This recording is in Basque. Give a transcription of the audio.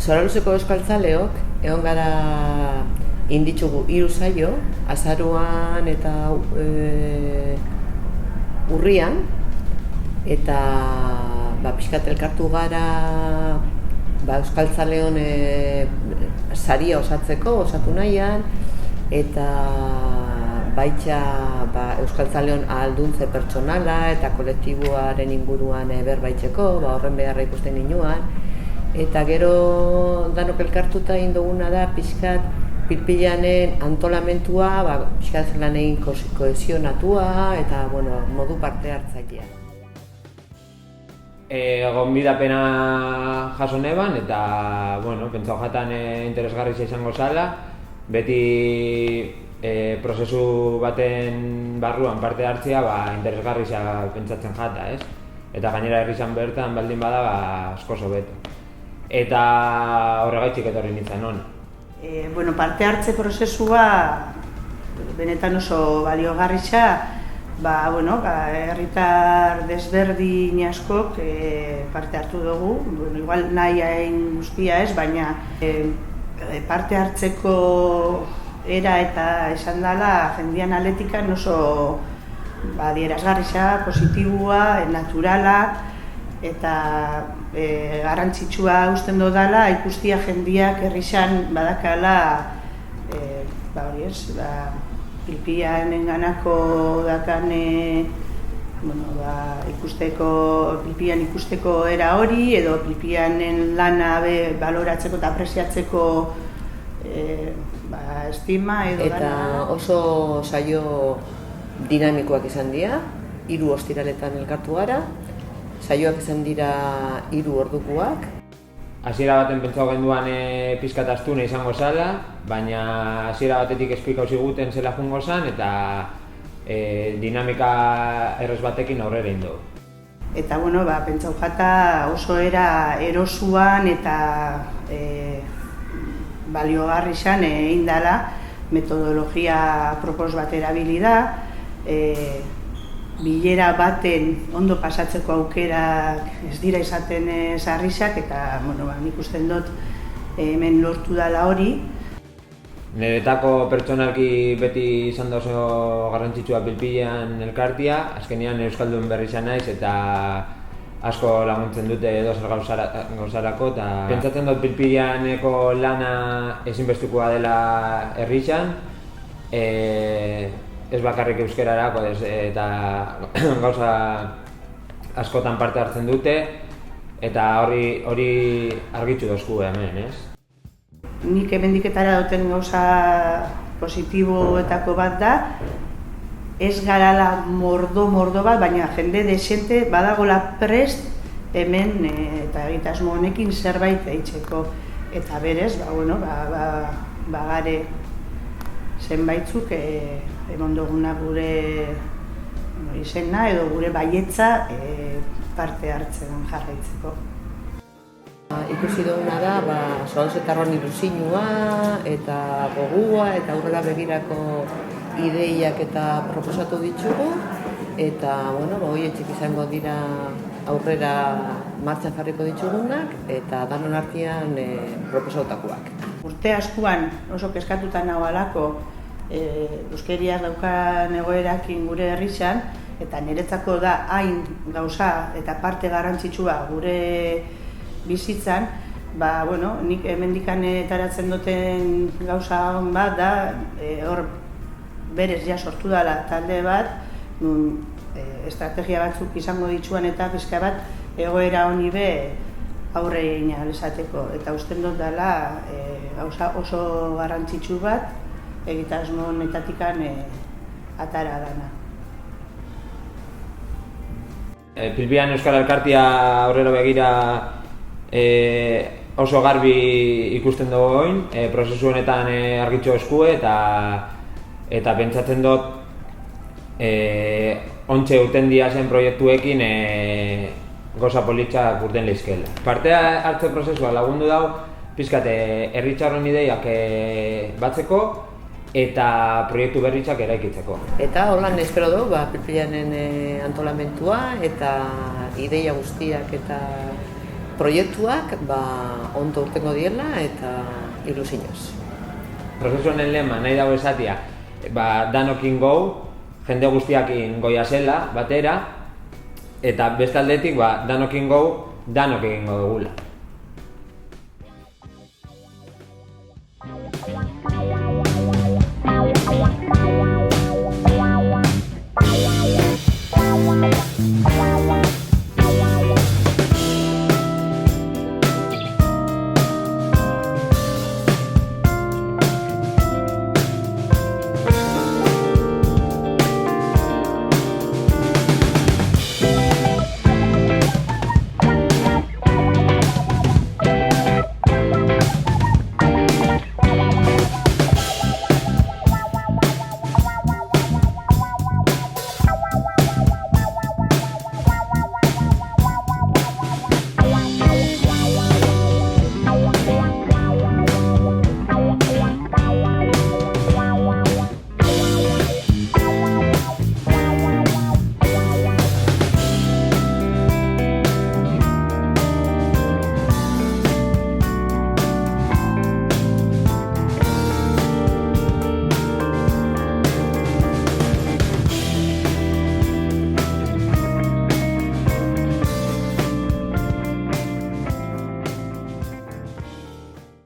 Zoraluzeko euskaltzaleok, egon gara inditzugu 3 saio, azaruan eta urrian, eta pixkat elkartu gara euskaltzaleon saria osatu nahian, eta baitxa euskaltzaleon ahalduntze pertsonala eta kolektiboaren inguruan berbaitzeko, horren beharra ikusten ginuan. Eta gero danok elkartuta egin duguna da pixkat Pilpilanen antolamentua, pixkat zelan egin kohesionatua eta modu parte hartzailea. Gonbidapena jaso neban eta pentsau jatan interesgarria izango zala. Beti prozesu baten barruan parte hartzea interesgarria pentsatzen jata, ez? Eta gainera herrizan bertan baldin bada asko hobeto. Eta horregaitzik etorri nintzen hona. Parte hartze prozesua benetan oso baliogarria, herritar desberdin askok parte hartu dugu, igual nahi hain guztia ez, baina parte hartzeko era eta esan dela jendean aletikan oso adierazgarria, positiboa, naturala, eta garrantzitsua usten dodala ikustia jendeak herrixan badakala Pilpilanen ganako dakan Pilpilan ikusteko era hori edo Pilpilanen lana baloratzeko eta apresiatzeko estima edo eta oso saio dinamikoak izan dira, 3 ostiraletan elkartu gara. Saioak izan dira 3 ordukoak. Hasiera baten pentsau genduan pixkat astuna izango zala, baina hasiera batetik esplikau ziguten zela jungo zan eta dinamika errez batekin aurrera indu. Eta pentsau jata oso era erosuan eta baliogarri zan egin dela, metodologia propos bat erabili da, bilera baten ondo pasatzeko aukerak ez dira izaten sarrisak eta nik usten dut hemen lortu dela hori. Niretako pertsonalki beti izan da oso garrantzitsua Pilpilan elkartia, azkenean euskaldun berri izan naiz eta asko laguntzen dute edozer gauzarako eta pentsatzen dut Pilpilaneko lana ezinbestekoa dela herrixan, ez bakarrik euskerarako eta gauza askotan parte hartzen dute eta hori argitzu dozku hemen, ez? Nik hemendiketara duten gauza positiboetako bat da, ez garala mordo bat, baina jende desente badagola prest hemen eta egitasmo honekin zerbait eitzeko. Eta berez, gare zenbaitzuk emon duguna gure izena edo gure baietza parte hartzen jarraitzeko. Ikusi duguna da, Soadozetarroan ilusioa eta gogua eta aurrera begirako ideiak eta proposatu ditugu eta horietxik izango dira aurrera martxan jarriko ditugunak eta danon artean proposatutakoak. Urte askoan oso kezkatuta nagoalako euskeriaz daukan egoerakin gure herrixan eta niretzako da hain gauza eta parte garrantzitsua gure bizitzan, nik hemendikan taratzen duten gauza hon bat da, hor berez ja sortu dela talde bat, estrategia batzuk izango dituan eta pixka bat egoera honi be aurre egin ahal izateko. Eta usten dut dela gauza oso garrantzitsu bat egitasmo honetatikan atara dana. Pilpilan Euskal Elkartia aurrera begira oso garbi ikusten dugu oin, prozesu honetan argitxo eskue eta pentsatzen dut ontxe uten diazen proiektuekin goza politzak urten lehizkela. Parte hartze prozesua lagundu dau, pixkat herritxarron ideiak batzeko eta proiektu berritzak eraikitzeko. Eta holan espero du, Pilpilanen antolamentua eta ideia guztiak eta proiektuak ondo urtengo diela eta ilusioz. Prozesu honen lema nahi dago esatia, danokin gou, jende guztiakin goia zela, batera, eta beste aldetik, danokin gou, danok egingo dugula.